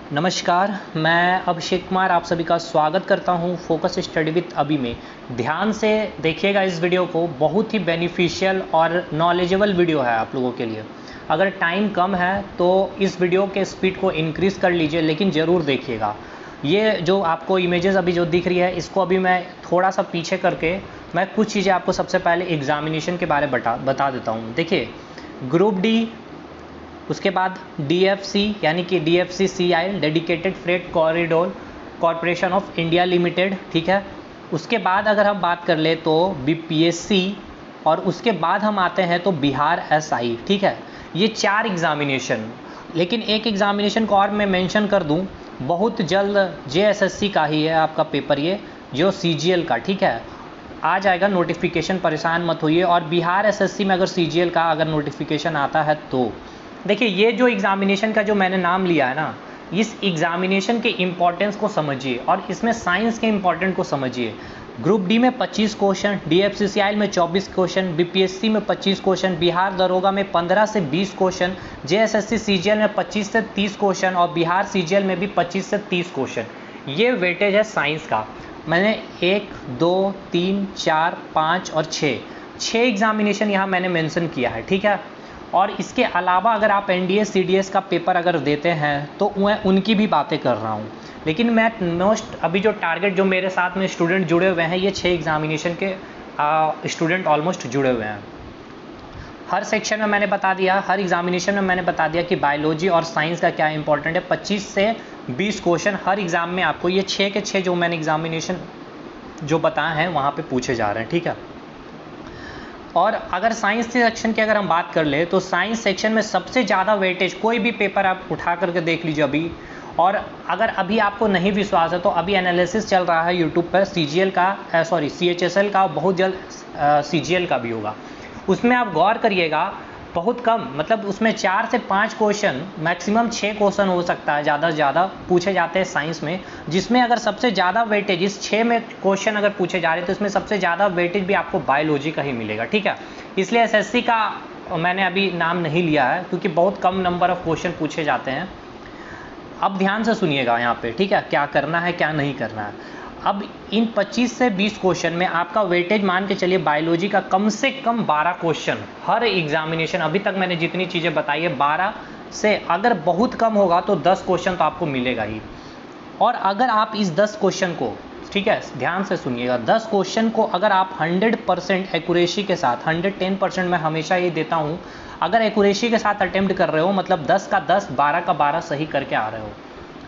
नमस्कार, मैं अभिषेक कुमार आप सभी का स्वागत करता हूं फोकस स्टडी विद अभी में। ध्यान से देखिएगा इस वीडियो को, बहुत ही बेनिफिशियल और नॉलेजेबल वीडियो है आप लोगों के लिए। अगर टाइम कम है तो इस वीडियो के स्पीड को इंक्रीज़ कर लीजिए, लेकिन ज़रूर देखिएगा। ये जो आपको इमेजेस अभी जो दिख रही है, इसको अभी मैं थोड़ा सा पीछे करके मैं कुछ चीज़ें आपको सबसे पहले एग्जामिनेशन के बारे में बता देता हूँ। देखिए, ग्रुप डी, उसके बाद DFC यानी कि DFCCI dedicated freight corridor corporation of India limited, ठीक है। उसके बाद अगर हम बात कर ले तो BPSC, और उसके बाद हम आते हैं तो बिहार SI, ठीक है। ये 4 एग्जामिनेशन, लेकिन एक एग्जामिनेशन को और मैं मेंशन कर दूं, बहुत जल्द JSSC का ही है आपका पेपर, ये जो CGL का, ठीक है, आ जाएगा नोटिफिकेशन, परेशान मत होइए। और बिहार SSC में अगर CGL का अगर नोटिफिकेशन आता है तो देखिए, ये जो एग्जामिनेशन का जो मैंने नाम लिया है ना, इस एग्जामिनेशन के इम्पोर्टेंस को समझिए और इसमें साइंस के इम्पोर्टेंट को समझिए। ग्रुप डी में 25 क्वेश्चन, DFCCI में 24 क्वेश्चन, BPSC में 25 क्वेश्चन, बिहार दरोगा में 15 से 20 क्वेश्चन, JSSC CGL में 25 से 30 क्वेश्चन और बिहार CGL में भी 25 से 30 क्वेश्चन। ये वेटेज है साइंस का। मैंने 1, 2, 3, 4, 5 और 6 एग्जामिनेशन यहाँ मैंने मेंशन किया है, ठीक है। और इसके अलावा अगर आप NDA CDS का पेपर अगर देते हैं तो मैं उनकी भी बातें कर रहा हूँ, लेकिन मैं मोस्ट अभी जो टारगेट जो मेरे साथ में स्टूडेंट जुड़े हुए हैं, ये 6 एग्जामिनेशन के स्टूडेंट ऑलमोस्ट जुड़े हुए हैं। हर सेक्शन में मैंने बता दिया, हर एग्जामिनेशन में मैंने बता दिया कि बायोलॉजी और साइंस का क्या इंपॉर्टेंट है। 25 से 20 क्वेश्चन हर एग्ज़ाम में आपको ये 6 के 6 जो मैंने एग्जामिनेशन जो बताए हैं वहाँ पर पूछे जा रहे हैं, ठीक है। और अगर साइंस सेक्शन की अगर हम बात कर ले तो साइंस सेक्शन में सबसे ज़्यादा वेटेज, कोई भी पेपर आप उठा करके देख लीजिए अभी। और अगर अभी आपको नहीं विश्वास है तो अभी एनालिसिस चल रहा है यूट्यूब पर CGL का, CHSL का, बहुत जल्द CGL का भी होगा। उसमें आप गौर करिएगा, बहुत कम, मतलब उसमें 4 से 5 क्वेश्चन, मैक्सिमम 6 क्वेश्चन हो सकता है, ज़्यादा से ज़्यादा पूछे जाते हैं साइंस में, जिसमें अगर सबसे ज़्यादा वेटेज इस 6 में क्वेश्चन अगर पूछे जा रहे हैं तो इसमें सबसे ज़्यादा वेटेज भी आपको बायोलॉजी का ही मिलेगा, ठीक है। इसलिए SSC का मैंने अभी नाम नहीं लिया है क्योंकि बहुत कम नंबर ऑफ क्वेश्चन पूछे जाते हैं। अब ध्यान से सुनिएगा यहाँ पे, ठीक है, क्या करना है क्या नहीं करना है। अब इन 25 से 20 क्वेश्चन में आपका वेटेज मान के चलिए बायोलॉजी का कम से कम 12 क्वेश्चन हर एग्जामिनेशन, अभी तक मैंने जितनी चीज़ें बताई है 12 से, अगर बहुत कम होगा तो 10 क्वेश्चन तो आपको मिलेगा ही। और अगर आप इस 10 क्वेश्चन को, ठीक है, ध्यान से सुनिएगा, 10 क्वेश्चन को अगर आप 100% एक्यूरेसी के साथ, 110% मैं हमेशा ये देता हूँ, अगर एक्यूरेसी के साथ अटेम्प्ट कर रहे हो, मतलब 10 का 10, 12 का 12 सही करके आ रहे हो।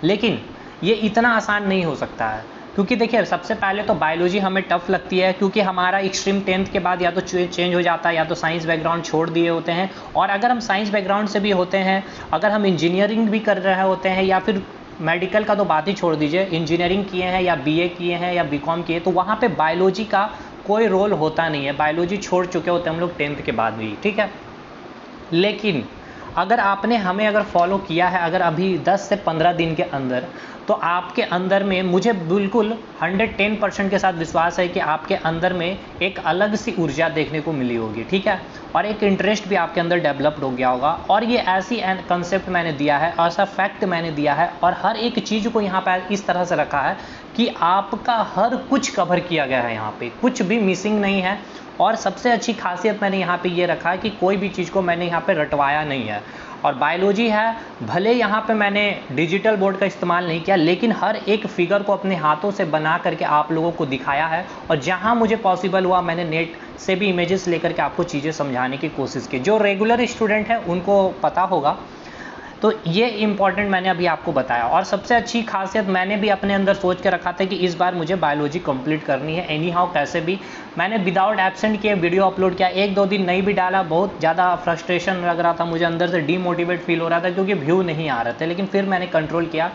लेकिन ये इतना आसान नहीं हो सकता है, क्योंकि देखिए सबसे पहले तो बायोलॉजी हमें टफ लगती है, क्योंकि हमारा एक्सट्रीम 10th के बाद या तो चेंज हो जाता है, या तो साइंस बैकग्राउंड छोड़ दिए होते हैं। और अगर हम साइंस बैकग्राउंड से भी होते हैं, अगर हम इंजीनियरिंग भी कर रहे होते हैं, या फिर मेडिकल का तो बात ही छोड़ दीजिए, इंजीनियरिंग किए हैं या BA किए हैं या BCom किए, तो वहाँ पे बायोलॉजी का कोई रोल होता नहीं है, बायोलॉजी छोड़ चुके होते हैं हम लोग 10th के बाद भी, ठीक है। लेकिन अगर आपने हमें अगर फॉलो किया है, अगर अभी 10 से 15 दिन के अंदर, तो आपके अंदर में, मुझे बिल्कुल 110% के साथ विश्वास है कि आपके अंदर में एक अलग सी ऊर्जा देखने को मिली होगी, ठीक है। और एक इंटरेस्ट भी आपके अंदर डेवलप्ड हो गया होगा। और ये ऐसी कंसेप्ट मैंने दिया है, ऐसा फैक्ट मैंने दिया है, और हर एक चीज़ को यहाँ पर इस तरह से रखा है कि आपका हर कुछ कवर किया गया है, यहाँ पे कुछ भी मिसिंग नहीं है। और सबसे अच्छी खासियत मैंने यहाँ पे ये रखा है कि कोई भी चीज़ को मैंने यहाँ पे रटवाया नहीं है। और बायोलॉजी है, भले यहाँ पे मैंने डिजिटल बोर्ड का इस्तेमाल नहीं किया, लेकिन हर एक फिगर को अपने हाथों से बना करके आप लोगों को दिखाया है। और जहाँ मुझे पॉसिबल हुआ मैंने नेट से भी इमेजेस लेकर के आपको चीज़ें समझाने की कोशिश की। जो रेगुलर स्टूडेंट हैं उनको पता होगा। तो ये इम्पॉर्टेंट मैंने अभी आपको बताया। और सबसे अच्छी खासियत मैंने भी अपने अंदर सोच के रखा था कि इस बार मुझे बायोलॉजी कंप्लीट करनी है एनी हाउ, कैसे भी। मैंने विदाउट एब्सेंट किए वीडियो अपलोड किया, 1-2 दिन नहीं भी डाला, बहुत ज़्यादा फ्रस्ट्रेशन लग रहा था मुझे, अंदर से डीमोटिवेट फील हो रहा था क्योंकि व्यू नहीं आ रहे थे। लेकिन फिर मैंने कंट्रोल किया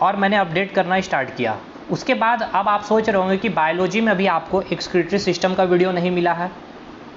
और मैंने अपडेट करना स्टार्ट किया। उसके बाद अब आप सोच रहे होंगे कि बायोलॉजी में भी आपको एक्सक्रीटरी सिस्टम का वीडियो नहीं मिला है,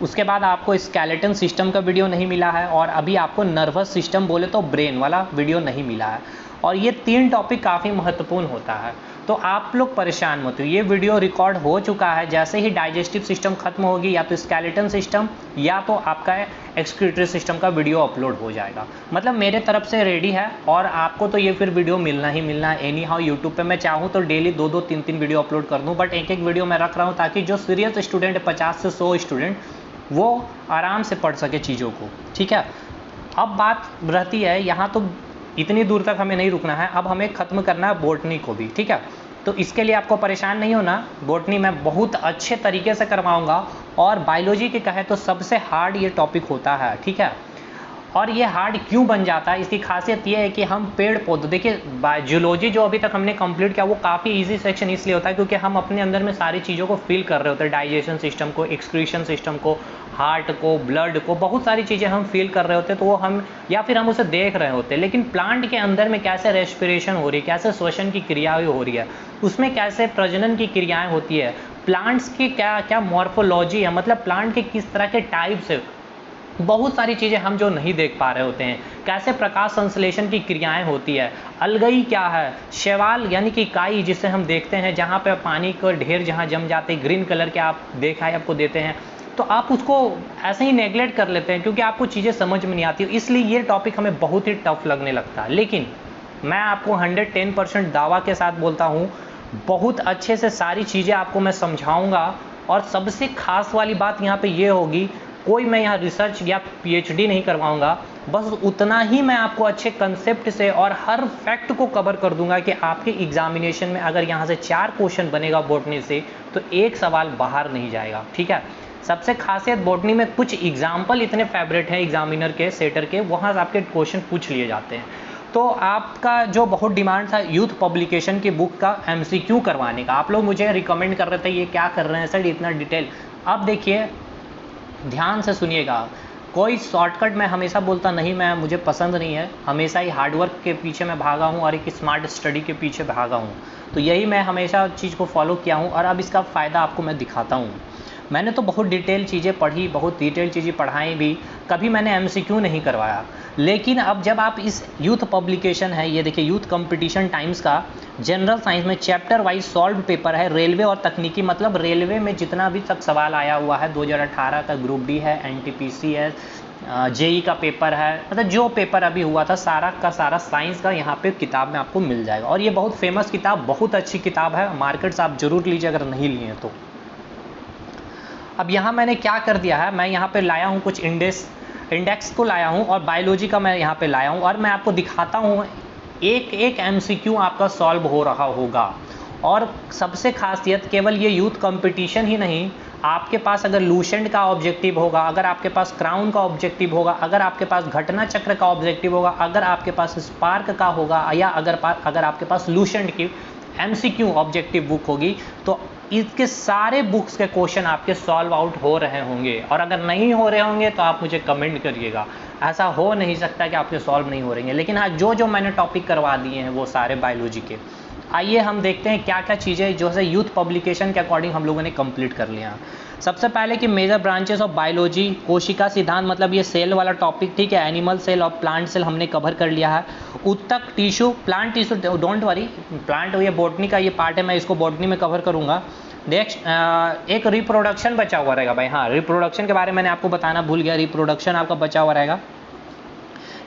उसके बाद आपको स्केलेटन सिस्टम का वीडियो नहीं मिला है, और अभी आपको नर्वस सिस्टम बोले तो ब्रेन वाला वीडियो नहीं मिला है। और ये 3 टॉपिक काफ़ी महत्वपूर्ण होता है। तो आप लोग परेशान मत हो, ये वीडियो रिकॉर्ड हो चुका है। जैसे ही डाइजेस्टिव सिस्टम खत्म होगी, या तो स्केलेटन सिस्टम या तो आपका एक्सक्रीटरी सिस्टम का वीडियो अपलोड हो जाएगा। मतलब मेरे तरफ से रेडी है, और आपको तो ये फिर वीडियो मिलना ही मिलना है एनी हाउ। यूट्यूब पे मैं चाहूँ तो डेली 2-2, 3-3 वीडियो अपलोड कर दूँ, बट एक एक वीडियो मैं रख रहा हूँ ताकि जो सीरियस स्टूडेंट है, 50 से 100 स्टूडेंट, वो आराम से पढ़ सके चीज़ों को, ठीक है। अब बात रहती है, यहाँ तो इतनी दूर तक हमें नहीं रुकना है, अब हमें ख़त्म करना है बॉटनी को भी, ठीक है। तो इसके लिए आपको परेशान नहीं होना, बॉटनी मैं बहुत अच्छे तरीके से करवाऊंगा, और बायोलॉजी के कहे तो सबसे हार्ड ये टॉपिक होता है, ठीक है। और ये हार्ड क्यों बन जाता है, इसकी खासियत ये है कि हम पेड़ पौधे, देखिए बायोलॉजी जो अभी तक हमने कंप्लीट किया वो काफ़ी इजी सेक्शन इसलिए होता है क्योंकि हम अपने अंदर में सारी चीज़ों को फील कर रहे होते हैं, डाइजेशन सिस्टम को, एक्सक्रीशन सिस्टम को, हार्ट को, ब्लड को, बहुत सारी चीज़ें हम फील कर रहे होते हैं, तो वो हम या फिर हम उसे देख रहे होते हैं। लेकिन प्लांट के अंदर में कैसे रेस्पिरेशन हो रही है, कैसे श्वसन की क्रियाएँ हो रही है, उसमें कैसे प्रजनन की क्रियाएँ होती है, प्लांट्स की क्या क्या मॉर्फोलॉजी है, मतलब प्लांट के किस तरह के टाइप्स है, बहुत सारी चीज़ें हम जो नहीं देख पा रहे होते हैं, कैसे प्रकाश संश्लेषण की क्रियाएं होती है, अलगई क्या है, शैवाल यानी कि काई जिसे हम देखते हैं जहाँ पे पानी का ढेर जहाँ जम जाते हैं, ग्रीन कलर के आप दिखाई आपको देते हैं, तो आप उसको ऐसे ही नेगलेक्ट कर लेते हैं क्योंकि आपको चीज़ें समझ में नहीं आती, इसलिए ये टॉपिक हमें बहुत ही टफ लगने लगता है। लेकिन मैं आपको 110% दावा के साथ बोलता हूँ, बहुत अच्छे से सारी चीज़ें आपको मैं समझाऊँगा, और सबसे खास वाली बात यहाँ पर ये होगी, कोई मैं यहाँ रिसर्च या पीएचडी नहीं करवाऊंगा, बस उतना ही मैं आपको अच्छे कंसेप्ट से और हर फैक्ट को कवर कर दूंगा कि आपके एग्जामिनेशन में अगर यहाँ से 4 क्वेश्चन बनेगा बॉटनी से, तो एक सवाल बाहर नहीं जाएगा, ठीक है। सबसे खासियत बॉटनी में कुछ एग्जाम्पल इतने फेवरेट हैं एग्जामिनर के, सेटर के, वहाँ से आपके क्वेश्चन पूछ लिए जाते हैं। तो आपका जो बहुत डिमांड था यूथ पब्लिकेशन की बुक का MCQ करवाने का, आप लोग मुझे रिकमेंड कर रहे थे ये क्या कर रहे हैं सर इतना डिटेल। अब देखिए ध्यान से सुनिएगा, कोई शॉर्टकट मैं हमेशा बोलता नहीं, मैं मुझे पसंद नहीं है, हमेशा ही हार्डवर्क के पीछे मैं भागा हूँ और एक स्मार्ट स्टडी के पीछे भागा हूँ, तो यही मैं हमेशा चीज़ को फॉलो किया हूँ, और अब इसका फ़ायदा आपको मैं दिखाता हूँ। मैंने तो बहुत डिटेल चीज़ें पढ़ी, बहुत डिटेल चीज़ें पढ़ाई भी, कभी मैंने MCQ नहीं करवाया। लेकिन अब जब आप इस यूथ पब्लिकेशन है, ये देखिए यूथ कंपटीशन टाइम्स का जनरल साइंस में चैप्टर वाइज सॉल्व पेपर है, रेलवे और तकनीकी, मतलब रेलवे में जितना भी तक सवाल आया हुआ है, 2018 का ग्रुप डी है, NTPC है, JEE का पेपर है, मतलब जो पेपर अभी हुआ था सारा का सारा साइंस का यहाँ पे किताब में आपको मिल जाएगा। और ये बहुत फेमस किताब, बहुत अच्छी किताब है, मार्केट से आप जरूर लीजिए अगर नहीं लिए तो। अब यहाँ मैंने क्या कर दिया है, मैं यहाँ पे लाया हूँ कुछ इंडेक्स को लाया हूँ, और बायोलॉजी का मैं यहाँ पे लाया हूँ, और मैं आपको दिखाता हूँ एक एक MCQ आपका सॉल्व हो रहा होगा। और सबसे खासियत केवल ये यूथ कंपटीशन ही नहीं, आपके पास अगर लूसेंट का ऑब्जेक्टिव होगा, अगर आपके पास क्राउन का ऑब्जेक्टिव होगा, अगर आपके पास घटना चक्र का ऑब्जेक्टिव होगा, अगर आपके पास स्पार्क का होगा, या अगर आपके पास लूसेंट की MCQ ऑब्जेक्टिव बुक होगी, तो इसके सारे बुक्स के क्वेश्चन आपके सॉल्व आउट हो रहे होंगे। और अगर नहीं हो रहे होंगे तो आप मुझे कमेंट करिएगा, ऐसा हो नहीं सकता कि आपके सॉल्व नहीं हो रहे हैं। लेकिन हाँ, जो जो मैंने टॉपिक करवा दिए हैं वो सारे बायोलॉजी के। आइए हम देखते हैं क्या क्या चीज़ें जो है यूथ पब्लिकेशन के अकॉर्डिंग हम लोगों ने कंप्लीट कर लिया। सबसे पहले कि मेजर ब्रांचेस ऑफ बायोलॉजी, कोशिका सिद्धांत, मतलब ये सेल वाला टॉपिक, ठीक है। एनिमल सेल और प्लांट सेल हमने कवर कर लिया है। उत्तक tissue, plant tissue don't worry, plant ये बॉटनी का ये पार्ट है, मैं इसको बॉटनी में कवर करूँगा। नेक्स्ट एक रिप्रोडक्शन बचा हुआ रहेगा भाई, हाँ रिप्रोडक्शन के बारे में मैंने आपको बताना भूल गया, रिप्रोडक्शन आपका बचा हुआ रहेगा।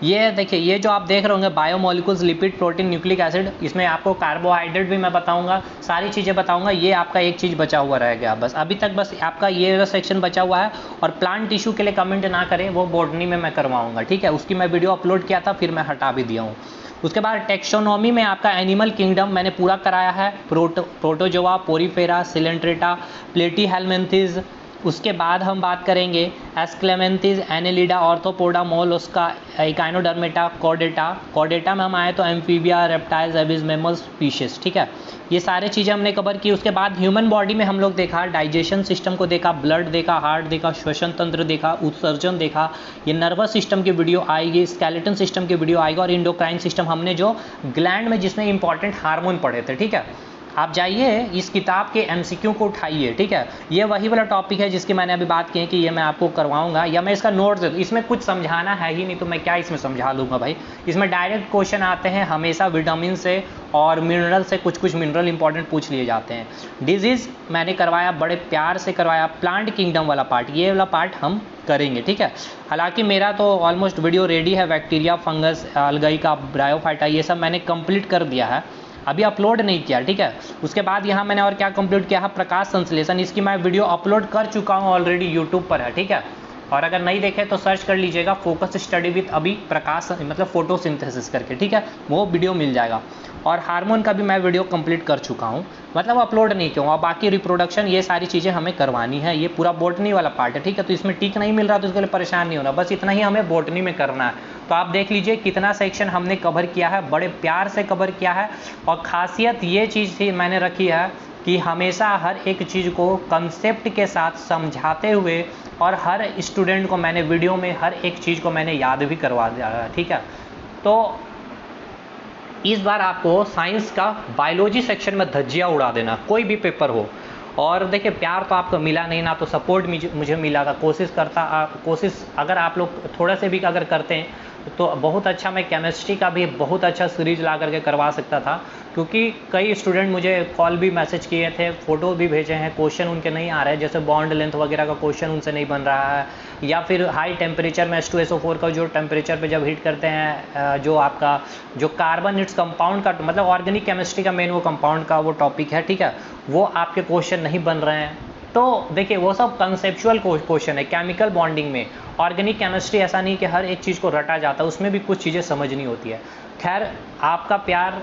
ये देखिए, ये जो आप देख रहे होंगे biomolecules, lipid, protein, nucleic acid, इसमें आपको कार्बोहाइड्रेट भी मैं बताऊंगा, सारी चीज़ें बताऊंगा। ये आपका एक चीज़ बचा हुआ रहेगा, बस अभी तक बस आपका ये सेक्शन बचा हुआ है। और प्लांट टिश्यू के लिए कमेंट ना करें, वो बॉटनी में मैं करवाऊंगा, ठीक है। उसकी मैं वीडियो अपलोड किया था, फिर मैं हटा भी दिया हूँ। उसके बाद टेक्सोनोमी में आपका एनिमल किंगडम मैंने पूरा कराया है, प्रोटोजोआ, पोरीफेरा, सिलेंट्रेटा, प्लेटीहेल्मिन्थेस। उसके बाद हम बात करेंगे aschelminthes, annelida, arthropoda, mollusca, echinodermata, chordata में हम आए तो amphibia, reptiles, aves, mammals, species, ठीक है। ये सारे चीज़ें हमने कवर की। उसके बाद ह्यूमन बॉडी में हम लोग देखा, डाइजेशन सिस्टम को देखा, ब्लड देखा, हार्ट देखा, श्वसन तंत्र देखा, उत्सर्जन देखा, ये नर्वस सिस्टम की वीडियो आएगी, स्केलेटन सिस्टम की वीडियो आएगी, और इंडोक्राइन सिस्टम हमने जो ग्लैंड में जिसमें इंपॉर्टेंट हार्मोन पढ़े थे, ठीक है। आप जाइए इस किताब के MCQ को उठाइए, ठीक है। ये वही वाला टॉपिक है जिसकी मैंने अभी बात की है कि ये मैं आपको करवाऊंगा, या मैं इसका नोट्स दे दूँ। इसमें कुछ समझाना है ही नहीं, तो मैं क्या इसमें समझा दूंगा भाई। इसमें डायरेक्ट क्वेश्चन आते हैं हमेशा, विटामिन से और मिनरल से, कुछ मिनरल इंपॉर्टेंट पूछ लिए जाते हैं। डिजीज़ मैंने करवाया, बड़े प्यार से करवाया। प्लांट किंगडम वाला पार्ट, ये वाला पार्ट हम करेंगे, ठीक है। हालांकि मेरा तो ऑलमोस्ट वीडियो रेडी है, बैक्टीरिया, फंगस, अलगाई का, ब्रायोफाइटा, ये सब मैंने कंप्लीट कर दिया है, अभी अपलोड नहीं किया, ठीक है। उसके बाद यहाँ मैंने और क्या कंप्लीट किया है, प्रकाश संश्लेषण, इसकी मैं वीडियो अपलोड कर चुका हूँ ऑलरेडी, यूट्यूब पर है, ठीक है। और अगर नहीं देखे तो सर्च कर लीजिएगा फोकस स्टडी विथ अभी प्रकाश, मतलब फोटोसिंथेसिस करके, ठीक है, वो वीडियो मिल जाएगा। और हार्मोन का भी मैं वीडियो कंप्लीट कर चुका हूँ, मतलब अपलोड नहीं किया हूँ। बाकी रिप्रोडक्शन, ये सारी चीज़ें हमें करवानी है, ये पूरा बॉटनी वाला पार्ट है, ठीक है। तो इसमें टिक नहीं मिल रहा तो इसके लिए परेशान नहीं होना, बस इतना ही हमें बॉटनी में करना है। तो आप देख लीजिए कितना सेक्शन हमने कवर किया है, बड़े प्यार से कवर किया है। और खासियत ये चीज़ थी मैंने रखी है कि हमेशा हर एक चीज़ को कंसेप्ट के साथ समझाते हुए, और हर स्टूडेंट को मैंने वीडियो में हर एक चीज़ को मैंने याद भी करवा दिया है, ठीक है। तो इस बार आपको साइंस का बायोलॉजी सेक्शन में धज्जियाँ उड़ा देना, कोई भी पेपर हो। और देखिए प्यार तो आपको मिला नहीं ना, तो सपोर्ट मुझे मिला था। कोशिश अगर आप लोग थोड़ा से भी अगर करते हैं तो बहुत अच्छा, मैं केमिस्ट्री का भी बहुत अच्छा सीरीज ला करके करवा सकता था, क्योंकि कई स्टूडेंट मुझे कॉल भी मैसेज किए थे, फ़ोटो भी भेजे हैं, क्वेश्चन उनके नहीं आ रहे हैं, जैसे बॉन्ड लेंथ वगैरह का क्वेश्चन उनसे नहीं बन रहा है, या फिर हाई टेम्परेचर में H2SO4 का जो टेम्परेचर पे जब हीट करते हैं, जो आपका जो कार्बन इट्स कंपाउंड का, मतलब ऑर्गेनिक केमिस्ट्री का मेन वो कंपाउंड का वो टॉपिक है, ठीक है, वो आपके क्वेश्चन नहीं बन रहे हैं। तो देखिए वो सब कंसेप्चुअल क्वेश्चन है। केमिकल बॉन्डिंग में, ऑर्गेनिक केमिस्ट्री ऐसा नहीं कि हर एक चीज़ को रटा जाता, उसमें भी कुछ चीज़ें समझनी होती है। खैर, आपका प्यार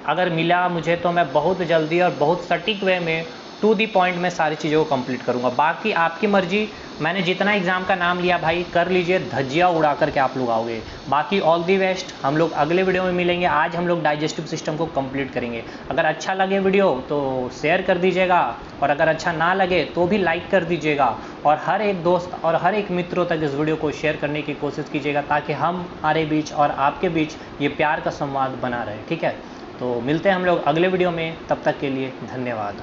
अगर मिला मुझे तो मैं बहुत जल्दी और बहुत सटीक वे में टू दी पॉइंट में सारी चीज़ों को कंप्लीट करूँगा। बाकी आपकी मर्जी, मैंने जितना एग्ज़ाम का नाम लिया भाई कर लीजिए, धज्जियाँ उड़ा करके आप लोग आओगे। बाकी ऑल दी बेस्ट, हम लोग अगले वीडियो में मिलेंगे। आज हम लोग डाइजेस्टिव सिस्टम को कंप्लीट करेंगे। अगर अच्छा लगे वीडियो तो शेयर कर दीजिएगा, और अगर अच्छा ना लगे तो भी लाइक कर दीजिएगा, और हर एक दोस्त और हर एक मित्रों तक इस वीडियो को शेयर करने की कोशिश कीजिएगा, ताकि हमारे बीच और आपके बीच ये प्यार का संवाद बना रहे, ठीक है। तो मिलते हैं हम लोग अगले वीडियो में, तब तक के लिए धन्यवाद।